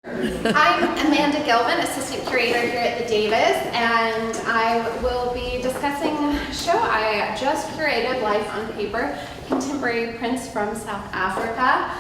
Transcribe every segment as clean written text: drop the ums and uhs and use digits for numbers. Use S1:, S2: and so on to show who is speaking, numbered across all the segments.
S1: I'm Amanda Gilvin, Assistant Curator here at the Davis, and I will be discussing a show I just curated, Life on Paper, Contemporary Prints from South Africa.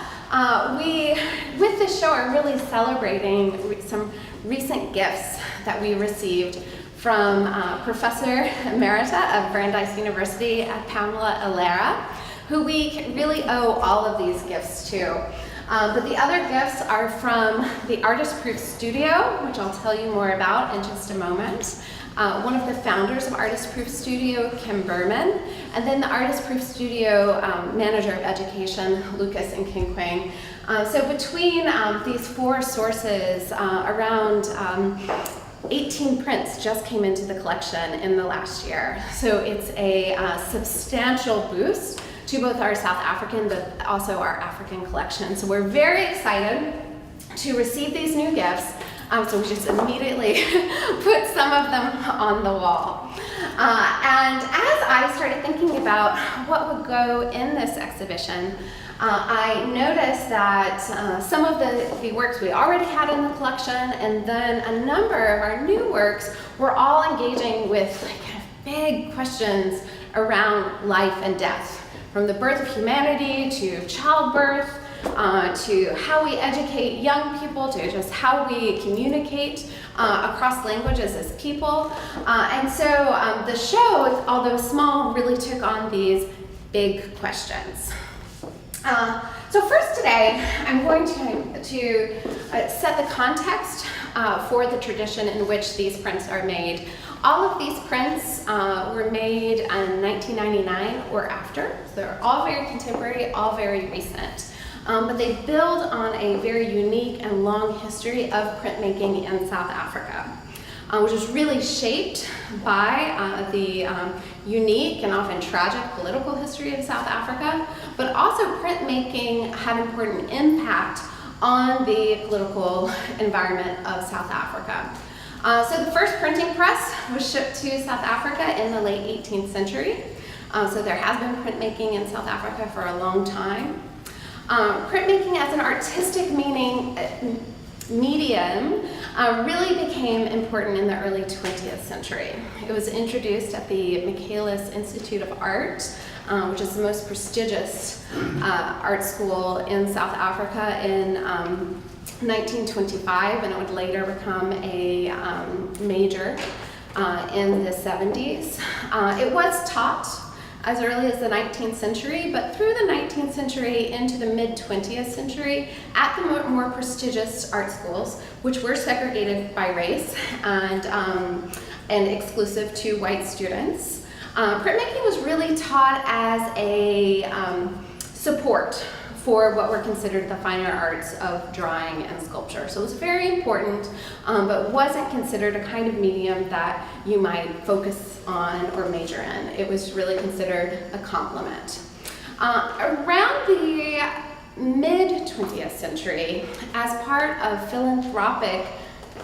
S1: With this show, are really celebrating some recent gifts that we received from Professor Emerita of Brandeis University, Pamela Ilera, who we really owe all of these gifts to. But the other gifts are from the Artist Proof Studio, which I'll tell you more about in just a moment. One of the founders of Artist Proof Studio, Kim Berman, and then the Artist Proof Studio Manager of Education, Lucas and Kinguin. So between these four sources, around 18 prints just came into the collection in the last year. So it's a substantial boost to both our South African but also our African collection. So we're very excited to receive these new gifts. So we just immediately put some of them on the wall. And as I started thinking about what would go in this exhibition, I noticed that some of the works we already had in the collection, and then a number of our new works were all engaging with kind of big questions around life and death. From the birth of humanity to childbirth, to how we educate young people, to just how we communicate across languages as people. And so the show, although small, really took on these big questions. So first today, I'm going to set the context for the tradition in which these prints are made. All of these prints were made in 1999 or after, so they're all very contemporary, all very recent. But they build on a very unique and long history of printmaking in South Africa, which is really shaped by the unique and often tragic political history of South Africa, but also printmaking had important impact on the political environment of South Africa. So the first printing press was shipped to South Africa in the late 18th century. So there has been printmaking in South Africa for a long time. Printmaking as an artistic medium really became important in the early 20th century. It was introduced at the Michaelis Institute of Art, which is the most prestigious art school in South Africa in 1925, and it would later become a major in the 70s. It was taught as early as the 19th century, but through the 19th century into the mid-20th century, at the more prestigious art schools, which were segregated by race and exclusive to white students, printmaking was really taught as a support for what were considered the finer arts of drawing and sculpture. So it was very important, but wasn't considered a kind of medium that you might focus on or major in. It was really considered a complement. Around the mid-20th century, as part of philanthropic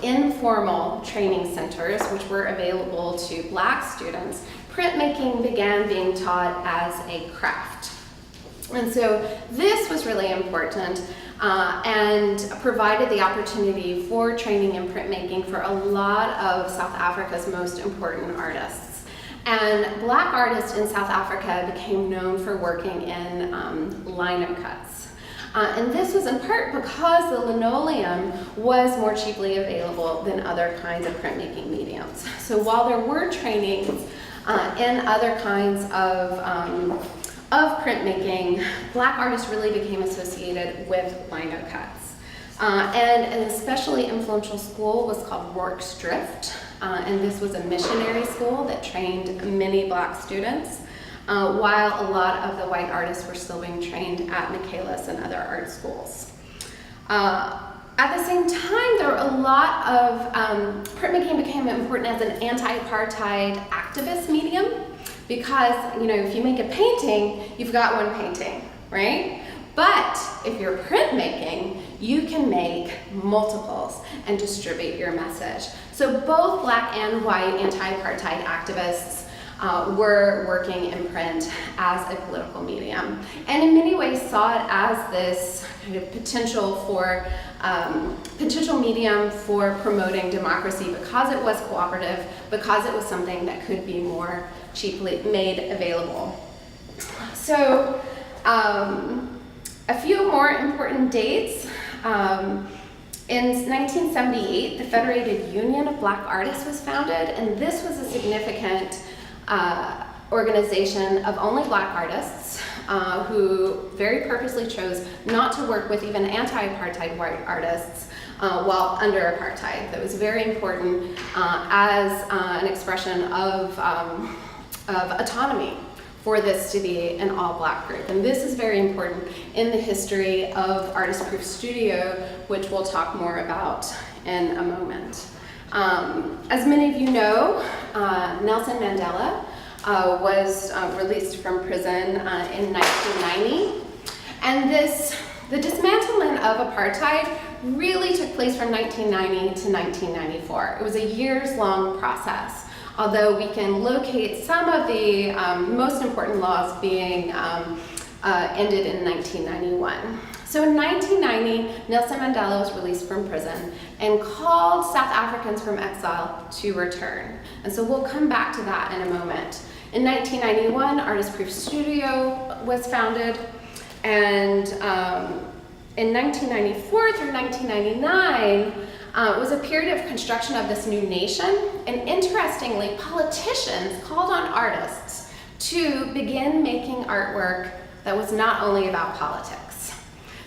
S1: informal training centers, which were available to Black students, printmaking began being taught as a craft. And so this was really important and provided the opportunity for training in printmaking for a lot of South Africa's most important artists. And Black artists in South Africa became known for working in lino cuts. And this was in part because the linoleum was more cheaply available than other kinds of printmaking mediums. So while there were trainings in other kinds of printmaking, Black artists really became associated with lino cuts. And an especially influential school was called Rorke's Drift, and this was a missionary school that trained many Black students, while a lot of the white artists were still being trained at Michaelis and other art schools. At the same time, there were a lot of, printmaking became important as an anti-apartheid activist medium, because, you know, if you make a painting, you've got one painting, right? But if you're printmaking, you can make multiples and distribute your message. So both Black and white anti-apartheid activists were working in print as a political medium, and in many ways saw it as this kind of potential medium for promoting democracy because it was cooperative, because it was something that could be more cheaply made available. So a few more important dates. In 1978, the Federated Union of Black Artists was founded, and this was a significant organization of only Black artists who very purposely chose not to work with even anti-apartheid white artists while under apartheid. That was very important as an expression of autonomy for this to be an all-Black group. And this is very important in the history of Artist Proof Studio, which we'll talk more about in a moment. As many of you know, Nelson Mandela was released from prison in 1990. And the dismantlement of apartheid really took place from 1990 to 1994. It was a years-long process, although we can locate some of the most important laws being ended in 1991. So in 1990, Nelson Mandela was released from prison and called South Africans from exile to return. And so we'll come back to that in a moment. In 1991, Artist Proof Studio was founded, and in 1994 through 1999, it was a period of construction of this new nation, and interestingly, politicians called on artists to begin making artwork that was not only about politics.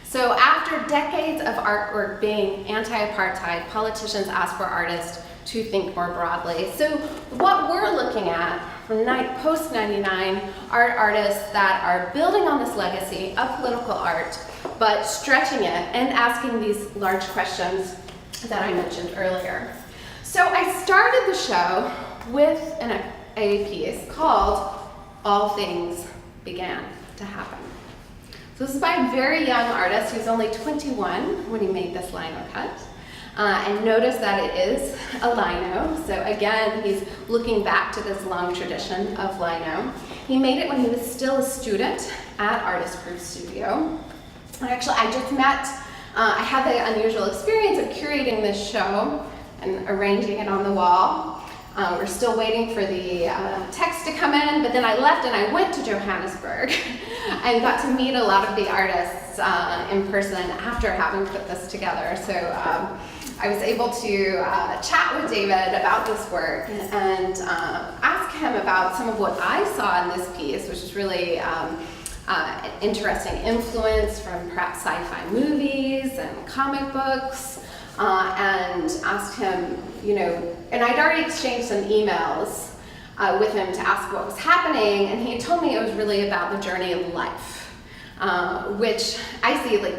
S1: So after decades of artwork being anti-apartheid, politicians asked for artists to think more broadly. So what we're looking at from post-99 are artists that are building on this legacy of political art, but stretching it and asking these large questions that I mentioned earlier. So I started the show with a piece called All Things Began to Happen. So this is by a very young artist who's only 21 when he made this lino cut. And notice that it is a lino. So again, he's looking back to this long tradition of lino. He made it when he was still a student at Artist Proof Studio. And actually, I just met I had the unusual experience of curating this show and arranging it on the wall. We're still waiting for the text to come in, but then I left and I went to Johannesburg and got to meet a lot of the artists in person after having put this together. So I was able to chat with David about this work and ask him about some of what I saw in this piece, which is really interesting influence from perhaps sci-fi movies and comic books, and asked him, and I'd already exchanged some emails with him to ask what was happening, and he told me it was really about the journey of life, which I see like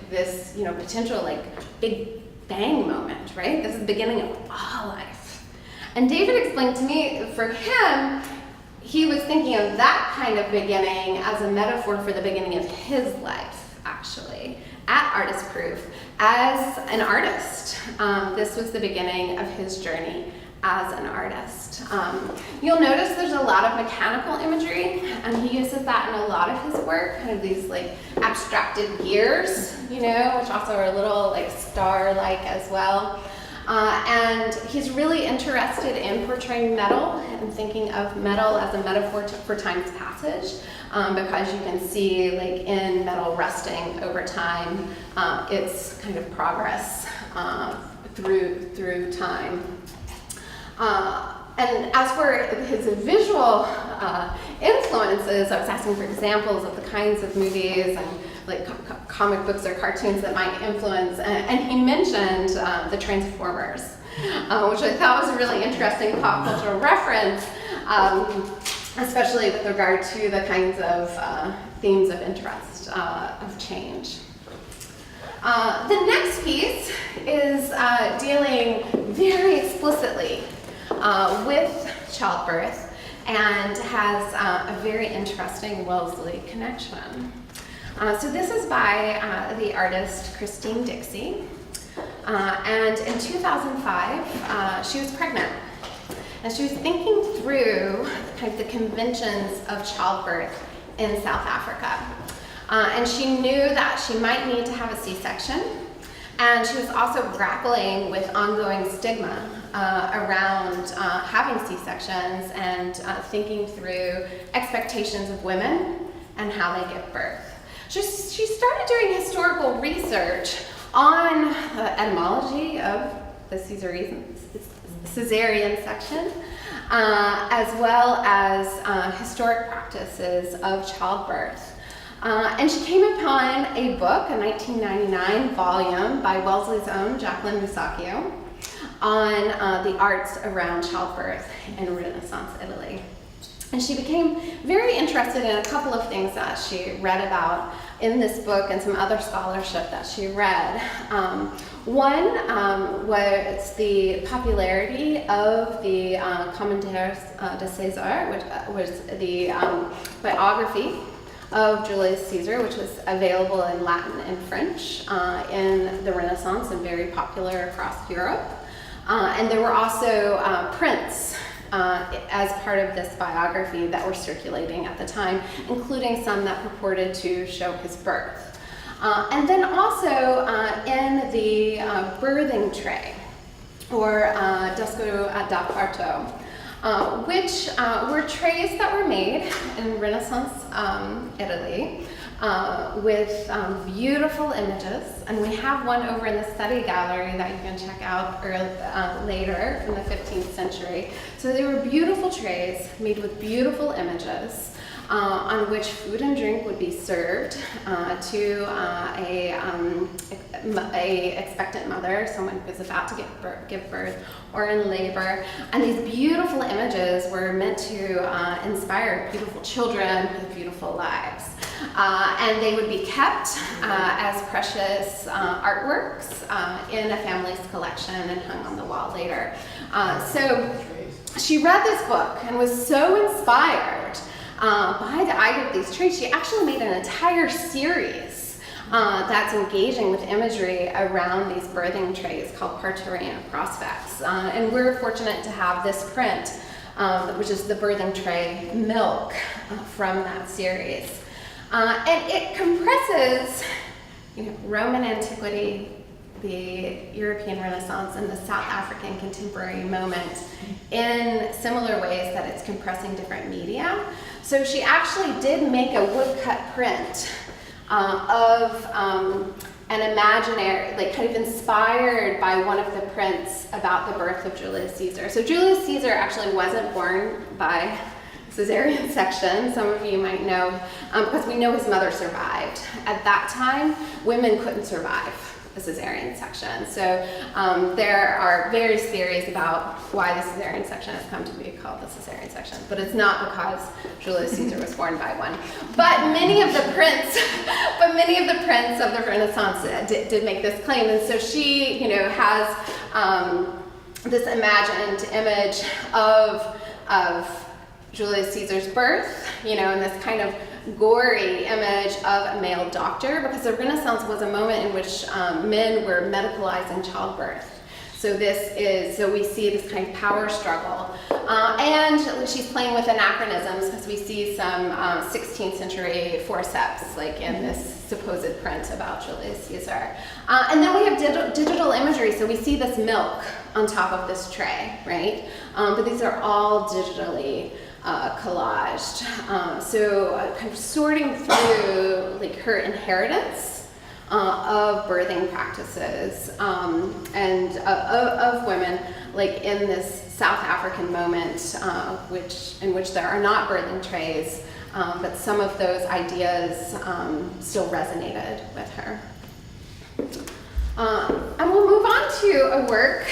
S1: this potential like big bang moment, right? This is the beginning of all life. And David explained to me, for him, he was thinking of that kind of beginning as a metaphor for the beginning of his life, actually, at Artist Proof, as an artist. This was the beginning of his journey as an artist. You'll notice there's a lot of mechanical imagery, and he uses that in a lot of his work, kind of these like abstracted gears, which also are a little like star-like as well. And he's really interested in portraying metal and thinking of metal as a metaphor for time's passage, because you can see like in metal rusting over time, its kind of progress through time. And as for his visual influences, I was asking for examples of the kinds of movies and like comic books or cartoons that might influence, and he mentioned the Transformers, which I thought was a really interesting pop cultural reference, especially with regard to the kinds of themes of interest of change. The next piece is dealing very explicitly with childbirth and has a very interesting Wellesley connection. So this is by the artist Christine Dixie, and in 2005 she was pregnant. And she was thinking through kind of the conventions of childbirth in South Africa. And she knew that she might need to have a C-section. And she was also grappling with ongoing stigma around having C-sections and thinking through expectations of women and how they give birth. She started doing historical research on the etymology of the cesarean section, as well as historic practices of childbirth. And she came upon a book, a 1999 volume by Wellesley's own Jacqueline Musacchio on the arts around childbirth in Renaissance Italy. And she became very interested in a couple of things that she read about in this book and some other scholarship that she read. One was the popularity of the Commentaires de César, which was the biography of Julius Caesar, which was available in Latin and French in the Renaissance and very popular across Europe. And there were also prints as part of this biography that were circulating at the time, including some that purported to show his birth. And then also in the birthing tray, or desco da parto, which were trays that were made in Renaissance Italy with beautiful images. And we have one over in the study gallery that you can check out later from the 15th century. So they were beautiful trays made with beautiful images on which food and drink would be served to a expectant mother, someone who was about to give birth or in labor. And these beautiful images were meant to inspire beautiful children with beautiful lives. And they would be kept as precious artworks in a family's collection and hung on the wall later. So she read this book and was so inspired by the idea of these trays. She actually made an entire series that's engaging with imagery around these birthing trays called Parturian Prospects. And we're fortunate to have this print, which is the birthing tray milk from that series. And it compresses Roman antiquity, the European Renaissance, and the South African contemporary moment in similar ways that it's compressing different media. So she actually did make a woodcut print of an imaginary, like kind of inspired by one of the prints about the birth of Julius Caesar. So Julius Caesar actually wasn't born by cesarean section, some of you might know, because we know his mother survived. At that time, women couldn't survive a cesarean section. So there are various theories about why the cesarean section has come to be called the cesarean section, but it's not because Julius Caesar was born by one. But many of the prints, of the Renaissance did make this claim, and so she, has this imagined image of Julius Caesar's birth, and this kind of gory image of a male doctor, because the Renaissance was a moment in which men were medicalizing childbirth. So we see this kind of power struggle. And she's playing with anachronisms, because we see some 16th century forceps, like in this supposed print about Julius Caesar. And then we have digital imagery, so we see this milk on top of this tray, right? But these are all digitally collaged. So kind of sorting through like her inheritance of birthing practices and of women, like in this South African moment, in which there are not birthing trays, but some of those ideas still resonated with her. And we'll move on to a work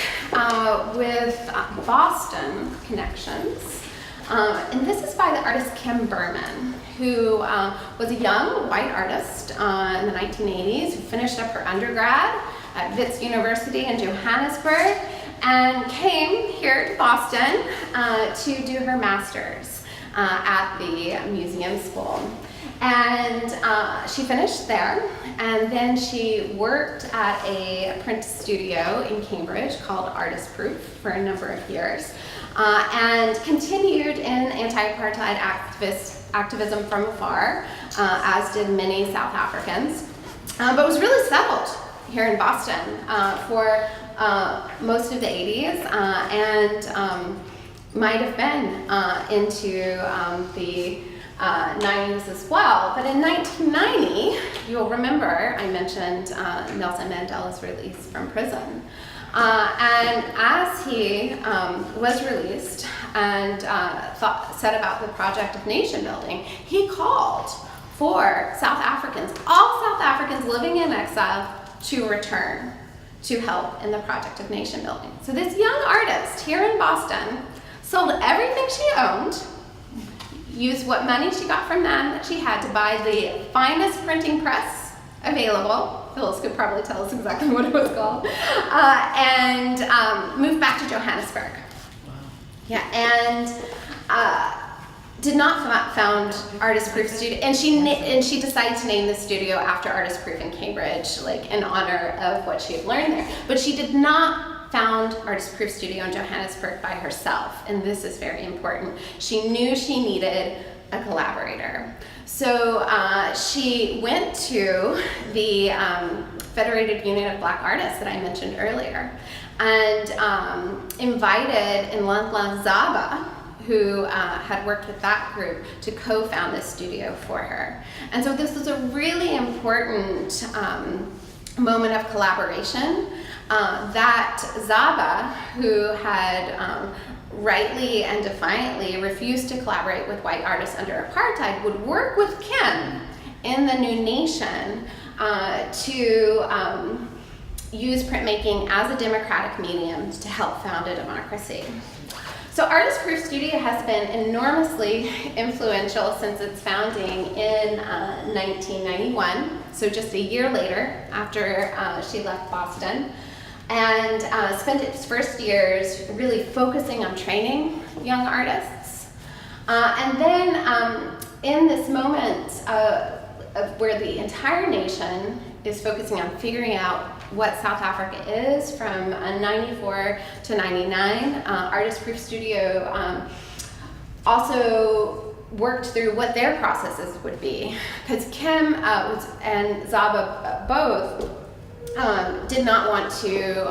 S1: with Boston connections. And this is by the artist Kim Berman, who was a young white artist in the 1980s, who finished up her undergrad at Wits University in Johannesburg and came here to Boston to do her master's at the museum school. And she finished there, and then she worked at a print studio in Cambridge called Artist Proof for a number of years. and continued in anti-apartheid activism from afar, as did many South Africans, but was really settled here in Boston for most of the 80s and might have been into the 90s as well. But in 1990, you'll remember I mentioned Nelson Mandela's release from prison. And as he was released and set about the project of nation building, he called for South Africans, all South Africans living in exile, to return to help in the project of nation building. So this young artist here in Boston sold everything she owned, used what money she got from them that she had to buy the finest printing press available. Phyllis could probably tell us exactly what it was called, and moved back to Johannesburg. Wow. Yeah, and did not found Artist Proof Studio, and she decided to name the studio after Artist Proof in Cambridge, like in honor of what she had learned there. But she did not found Artist Proof Studio in Johannesburg by herself, and this is very important. She knew she needed a collaborator. So she went to the Federated Union of Black Artists that I mentioned earlier, and invited Nhlantla Zaba, who had worked with that group, to co-found this studio for her. And so this was a really important moment of collaboration that Zaba, who had rightly and defiantly refused to collaborate with white artists under apartheid, would work with Kim in the new nation to use printmaking as a democratic medium to help found a democracy. So Artist Proof Studio has been enormously influential since its founding in 1991, so just a year later after she left Boston, and spent its first years really focusing on training young artists. And then in this moment of where the entire nation is focusing on figuring out what South Africa is from 94 to 99, Artist Proof Studio also worked through what their processes would be, because Kim and Zaba both did not want to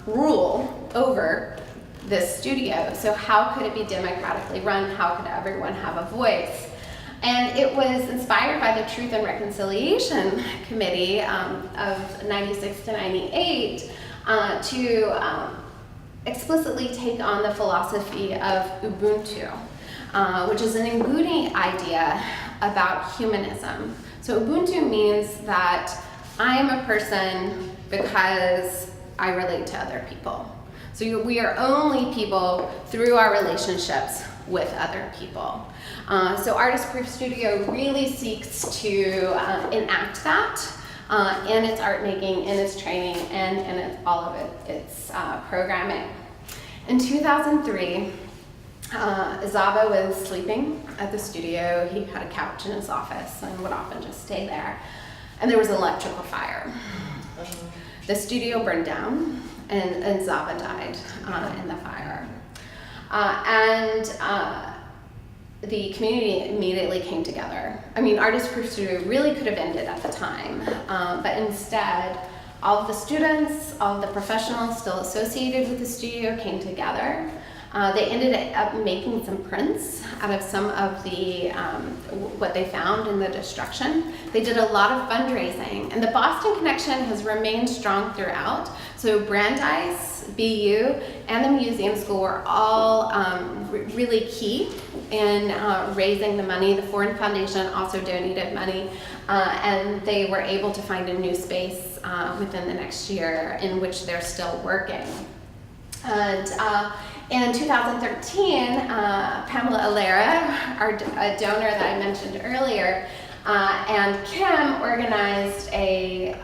S1: rule over this studio. So how could it be democratically run? How could everyone have a voice? And it was inspired by the Truth and Reconciliation Committee of 96 to 98 to explicitly take on the philosophy of Ubuntu, which is an Nguni idea about humanism. So Ubuntu means that I am a person because I relate to other people. So we are only people through our relationships with other people. So Artist Proof Studio really seeks to enact that in its art making, in its training, and in all of its programming. In 2003, Zaba was sleeping at the studio. He had a couch in his office and would often just stay there. And there was an electrical fire. The studio burned down, and Zaba died in the fire. The community immediately came together. I mean, Artist Proof Studio really could have ended at the time, but instead, all of the students, all of the professionals still associated with the studio came together. They ended up making some prints out of some of the what they found in the destruction. They did a lot of fundraising, and the Boston connection has remained strong throughout. So Brandeis, BU, and the Museum School were all really key in raising the money. The Ford Foundation also donated money, and they were able to find a new space within the next year in which they're still working. And in 2013, Pamela Alera, a donor that I mentioned earlier, and Kim organized an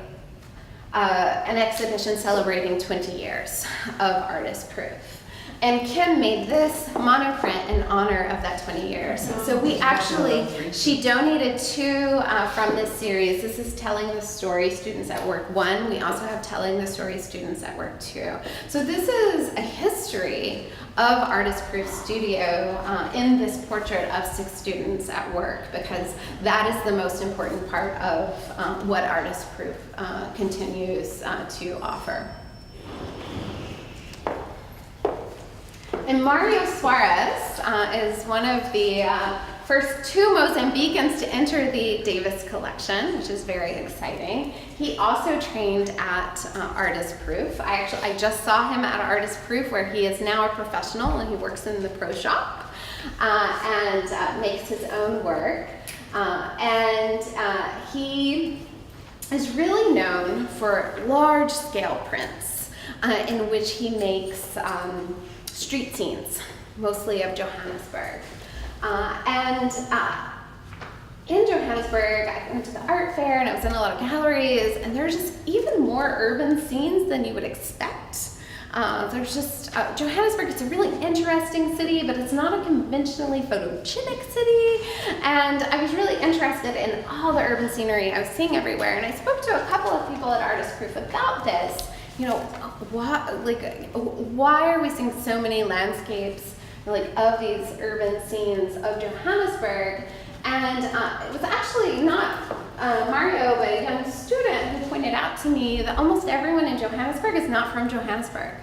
S1: exhibition celebrating 20 years of Artist Proof. And Kim made this monoprint in honor of that 20 years. So we actually, she donated 2 from this series. This is Telling the Story Students at Work 1. We also have Telling the Story Students at Work 2. So this is a history of Artist Proof Studio in this portrait of 6 students at work, because that is the most important part of what Artist Proof continues to offer. And Mario Suarez is one of the first 2 Mozambicans to enter the Davis collection, which is very exciting. He also trained at Artist Proof. I just saw him at Artist Proof, where he is now a professional and he works in the pro shop and makes his own work. He is really known for large scale prints in which he makes street scenes, mostly of Johannesburg. In Johannesburg, I went to the art fair and I was in a lot of galleries, and there's just even more urban scenes than you would expect. There's just, Johannesburg is a really interesting city, but it's not a conventionally photogenic city. And I was really interested in all the urban scenery I was seeing everywhere. And I spoke to a couple of people at Artist Proof about this. You know, why are we seeing so many landscapes of these urban scenes of Johannesburg? And it was actually not Mario, but a young student who pointed out to me that almost everyone in Johannesburg is not from Johannesburg.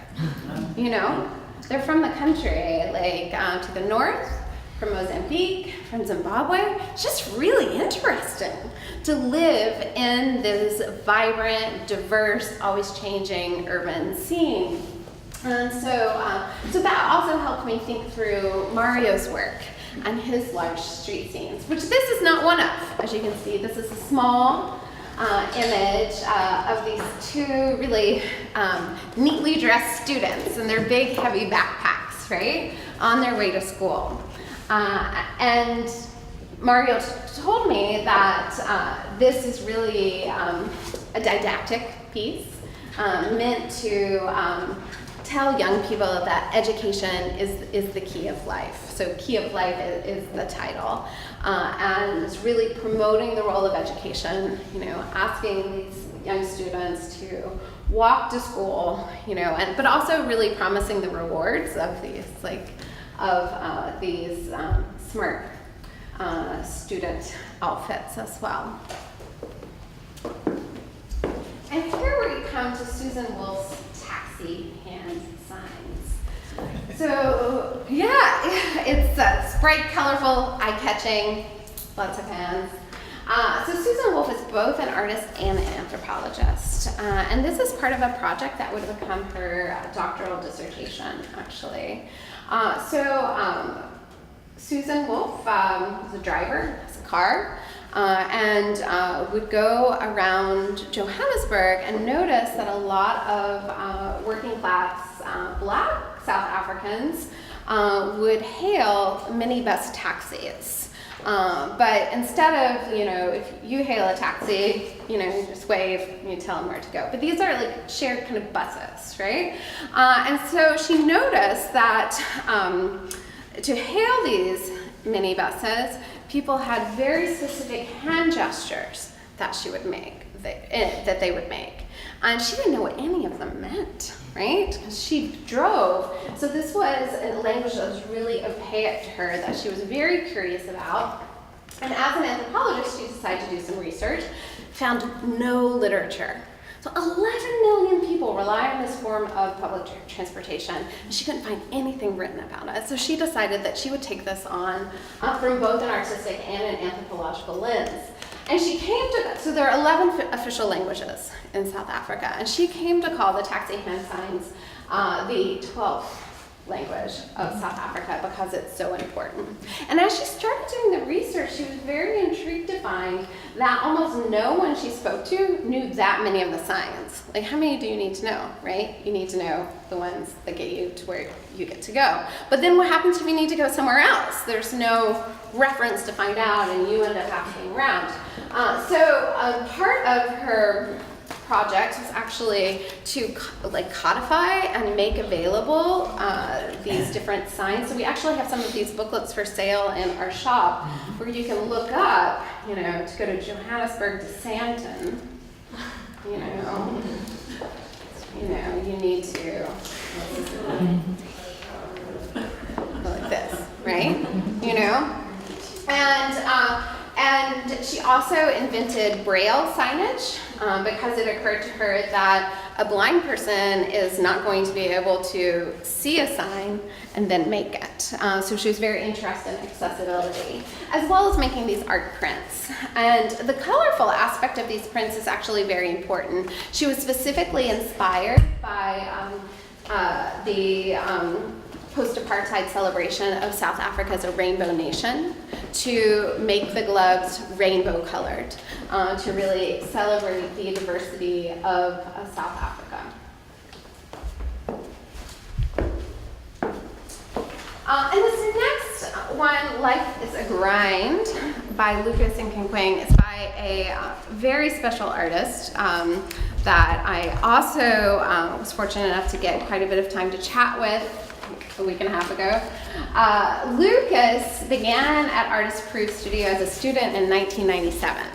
S1: You know, they're from the country, to the north, from Mozambique, from Zimbabwe. It's just really interesting to live in this vibrant, diverse, always changing urban scene. And so that also helped me think through Mario's work and his large street scenes, which this is not one of. As you can see, this is a small image of these 2 really neatly dressed students in their big, heavy backpacks, right, on their way to school. And Mario told me that this is really a didactic piece meant to tell young people that education is the key of life. So Key of Life is the title. And it's really promoting the role of education, asking these young students to walk to school, but also really promising the rewards of these, smart student outfits as well. And here we come to Susan Wolf's taxi hand signs. So yeah, it's bright, colorful, eye-catching, lots of hands. So Susan Wolf is both an artist and an anthropologist. And this is part of a project that would have become her doctoral dissertation, actually. Susan Wolf was a driver, has a car, and would go around Johannesburg and notice that a lot of working class Black South Africans would hail minibus taxis. But instead of, if you hail a taxi, you just wave and you tell them where to go. But these are shared kind of buses, right? And so she noticed that to hail these minibuses, people had very specific hand gestures that she would make, that they would make. And she didn't know what any of them meant, right? Because she drove. So this was a language that was really opaque to her, that she was very curious about. And as an anthropologist, she decided to do some research, found no literature. So 11 million people rely on this form of public transportation, and she couldn't find anything written about it. So she decided that she would take this on from both an artistic and an anthropological lens. And she came to, so there are 11 official languages in South Africa, and she came to call the taxi hand signs the 12th language of South Africa because it's so important. And as she started doing the research, she was very intrigued to find that almost no one she spoke to knew that many of the signs. How many do you need to know, right? You need to know the ones that get you to where you get to go. But then what happens if you need to go somewhere else? There's no reference to find out, and you end up asking around. So part of her project was actually to codify and make available these different signs. So we actually have some of these booklets for sale in our shop where you can look up, to go to Johannesburg to Sandton, you need to go like this, right? And she also invented Braille signage because it occurred to her that a blind person is not going to be able to see a sign and then make it. So she was very interested in accessibility, as well as making these art prints. And the colorful aspect of these prints is actually very important. She was specifically inspired by the post-apartheid celebration of South Africa as a rainbow nation to make the gloves rainbow colored, to really celebrate the diversity of South Africa. And this next one, Life is a Grind, by Lucas and Kinguin, is by a very special artist that I also was fortunate enough to get quite a bit of time to chat with a week and a half ago. Lucas began at Artist Proof Studio as a student in 1997.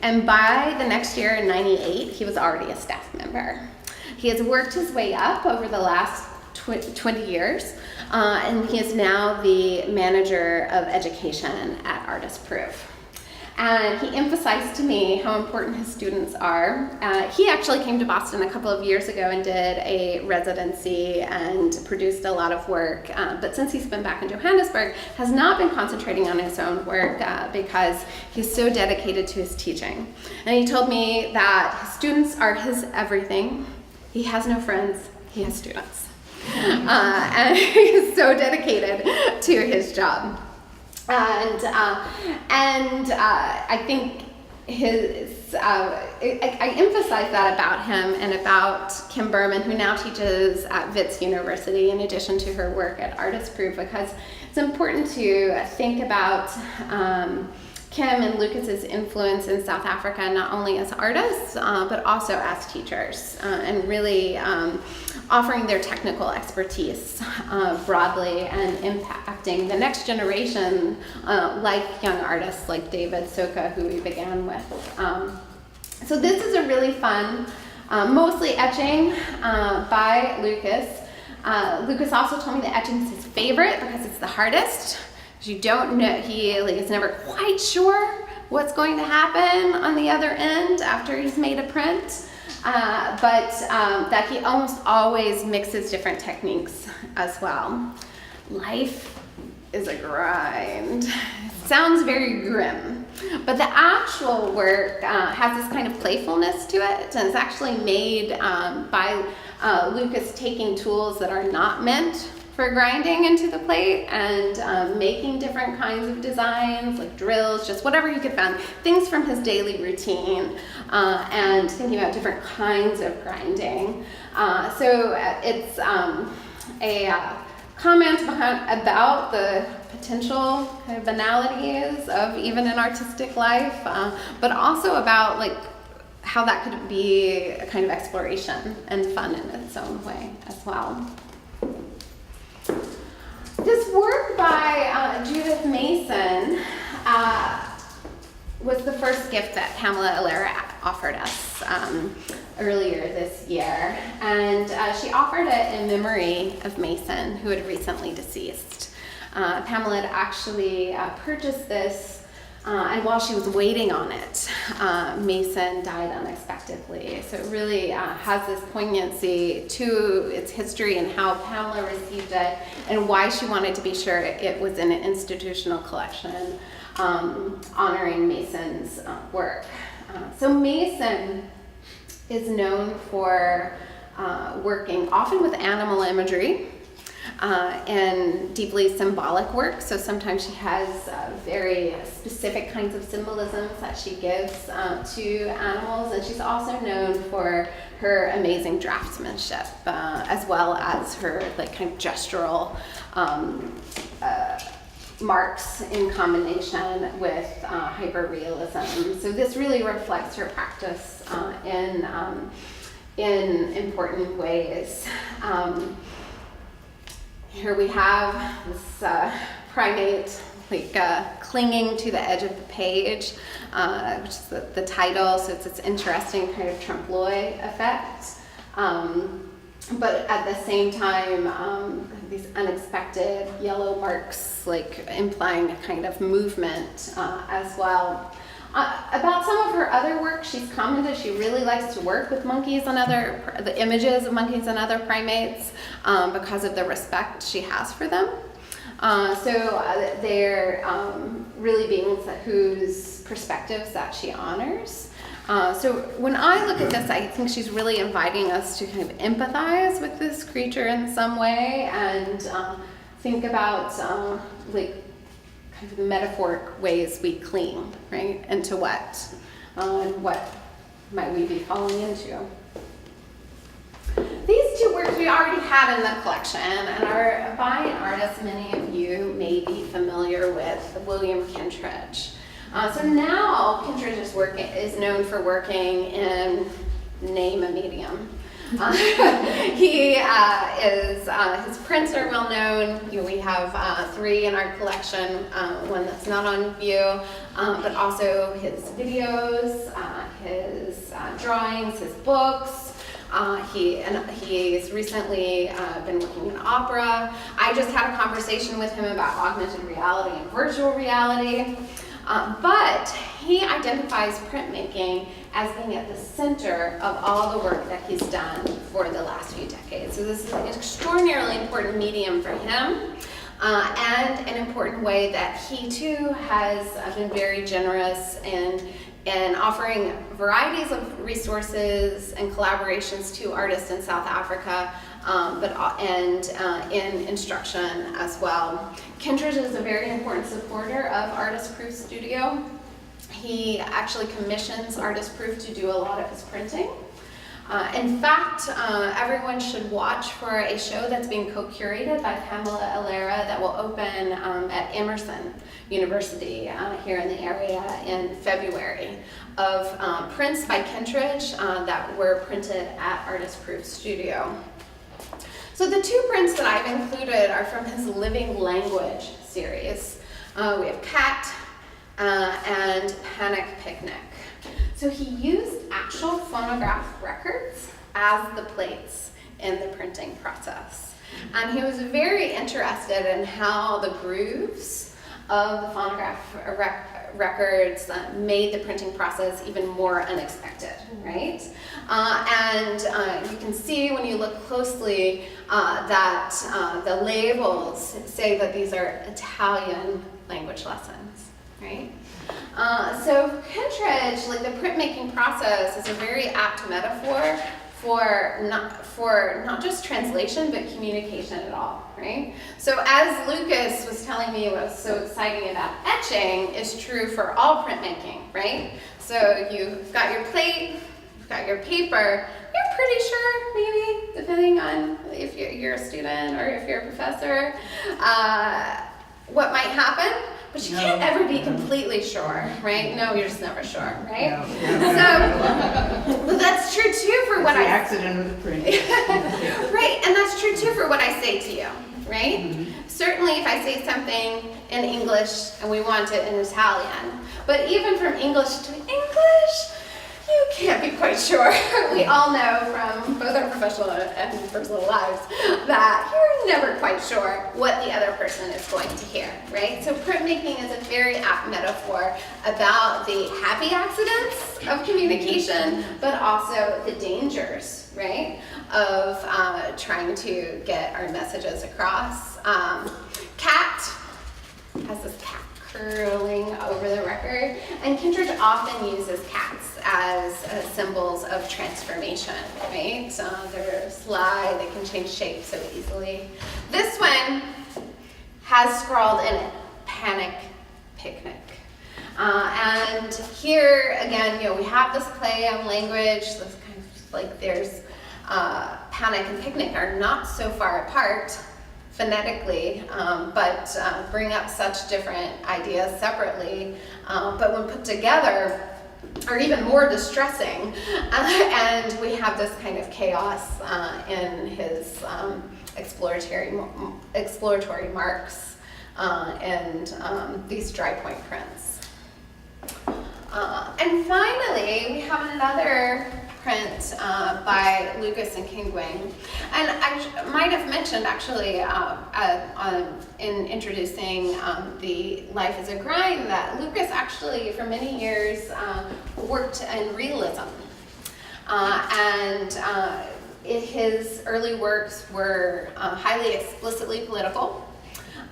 S1: And by the next year, in 98, he was already a staff member. He has worked his way up over the last 20 years, and he is now the manager of education at Artist Proof. And he emphasized to me how important his students are. He actually came to Boston a couple of years ago and did a residency and produced a lot of work. But since he's been back in Johannesburg, has not been concentrating on his own work because he's so dedicated to his teaching. And he told me that his students are his everything. He has no friends, he has students. And he's so dedicated to his job. And I think I emphasize that about him and about Kim Berman, who now teaches at Wits University in addition to her work at Artist Proof, because it's important to think about Kim and Lucas's influence in South Africa, not only as artists, but also as teachers, and really offering their technical expertise broadly and impacting the next generation, like young artists like David Soka, who we began with. So this is a really fun, mostly etching by Lucas. Lucas also told me that etching is his favorite because it's the hardest. You don't know, he is never quite sure what's going to happen on the other end after he's made a print, but that he almost always mixes different techniques as well. Life is a grind. Sounds very grim, but the actual work has this kind of playfulness to it, and it's actually made by Lucas taking tools that are not meant for grinding into the plate and making different kinds of designs, like drills, just whatever he could find, things from his daily routine, and thinking about different kinds of grinding. So it's a comment about the potential kind of banalities of even an artistic life, but also about how that could be a kind of exploration and fun in its own way as well. This work by Judith Mason was the first gift that Pamela Allera offered us earlier this year. And she offered it in memory of Mason, who had recently deceased. Pamela had actually purchased this, and while she was waiting on it, Mason died unexpectedly. So it really has this poignancy to its history and how Pamela received it and why she wanted to be sure it was in an institutional collection honoring Mason's work. So Mason is known for working often with animal imagery and deeply symbolic work. So sometimes she has very specific kinds of symbolisms that she gives to animals, and she's also known for her amazing draftsmanship, as well as her kind of gestural marks in combination with hyperrealism. So this really reflects her practice in important ways. Here we have this primate clinging to the edge of the page, which is the title, so it's this interesting kind of trompe l'oeil effect. But at the same time, these unexpected yellow marks, implying a kind of movement as well. About some of her other work, she's commented she really likes to work with monkeys and the images of monkeys and other primates because of the respect she has for them. So they're really beings whose perspectives that she honors. So when I look at this, I think she's really inviting us to kind of empathize with this creature in some way and think about kind of the metaphoric ways we cling, right? Into what? And what might we be falling into? These two works we already had in the collection and are by an artist many of you may be familiar with, William Kentridge. So now Kentridge's work is known for working in name a medium. His prints are well known. We have 3 in our collection, one that's not on view, but also his videos, his drawings, his books. He's recently been working in opera. I just had a conversation with him about augmented reality and virtual reality. But he identifies printmaking as being at the center of all the work that he's done for the last few decades. So this is an extraordinarily important medium for him, and an important way that he too has been very generous in offering varieties of resources and collaborations to artists in South Africa, and in instruction as well. Kentridge is a very important supporter of Artist Proof Studio. He actually commissions Artist Proof to do a lot of his printing. In fact, everyone should watch for a show that's being co-curated by Pamela Alera that will open at Emerson University here in the area in February of prints by Kentridge that were printed at Artist Proof Studio. So the 2 prints that I've included are from his Living Language series. We have Cat and Panic Picnic. So he used actual phonograph records as the plates in the printing process. And he was very interested in how the grooves of the phonograph records made the printing process even more unexpected, right? And you can see when you look closely that the labels say that these are Italian language lessons, right? So Kentridge, the printmaking process, is a very apt metaphor for not just translation, but communication at all, right? So as Lucas was telling me what was so exciting about etching is true for all printmaking, right? So you've got your plate, you've got your paper, you're pretty sure, maybe, depending on if you're a student or if you're a professor, what might happen. But you can't ever be completely sure, right? No, you're just never sure, right? So, but that's true too for what
S2: the accident of the print.
S1: Right, and that's true too for what I say to you, right? Mm-hmm. Certainly if I say something in English and we want it in Italian, but even from English to English, you can't be quite sure. We all know from both our professional and personal lives that you're never quite sure what the other person is going to hear, right? So printmaking is a very apt metaphor about the happy accidents of communication, but also the dangers, right, of trying to get our messages across. Cat has this cat curling over the record, and Kentridge often uses cats as symbols of transformation, right? They're sly, they can change shape so easily. This one has scrawled in it, Panic Picnic. And here, again, we have this play on language, this kind of there's panic and picnic are not so far apart phonetically, but bring up such different ideas separately, but when put together are even more distressing, and we have this kind of chaos in his exploratory marks and these dry point prints. And finally, we have another print by Lucas and Kinguin. And I might have mentioned actually in introducing the Life as a Grind that Lucas actually for many years worked in realism. His early works were highly explicitly political.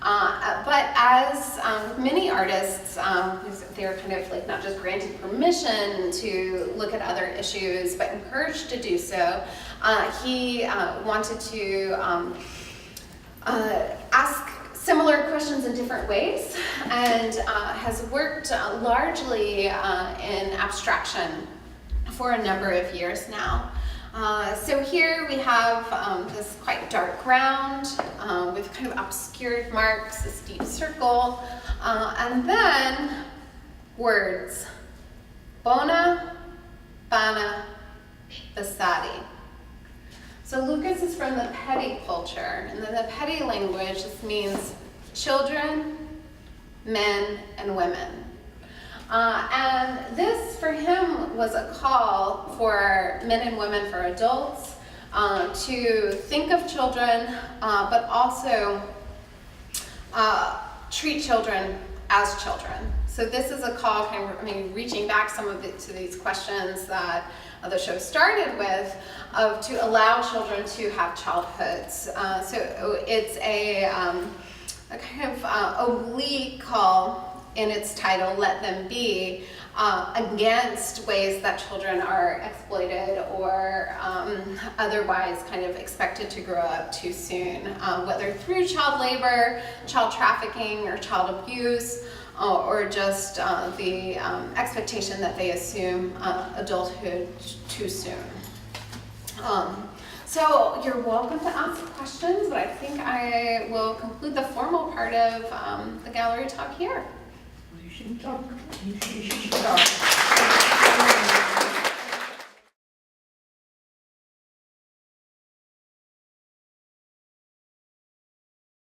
S1: But as many artists, they're kind of like not just granted permission to look at other issues, but encouraged to do so, he wanted to ask similar questions in different ways, and has worked largely in abstraction for a number of years now. So here we have this quite dark ground with kind of obscured marks, a steep circle, and then words. Bona, Bana, Basadi. So Lucas is from the Petty culture, and then the Petty language, this means children, men, and women. And this, for him, was a call for men and women, for adults, to think of children, but also treat children as children. So this is a call, kind of, reaching back to these questions that the show started with, to allow children to have childhoods. So it's a kind of oblique call in its title, Let Them Be, against ways that children are exploited or otherwise kind of expected to grow up too soon, whether through child labor, child trafficking, or child abuse, or just the expectation that they assume adulthood too soon. So you're welcome to ask questions, but I think I will conclude the formal part of the gallery talk here.
S2: You should talk.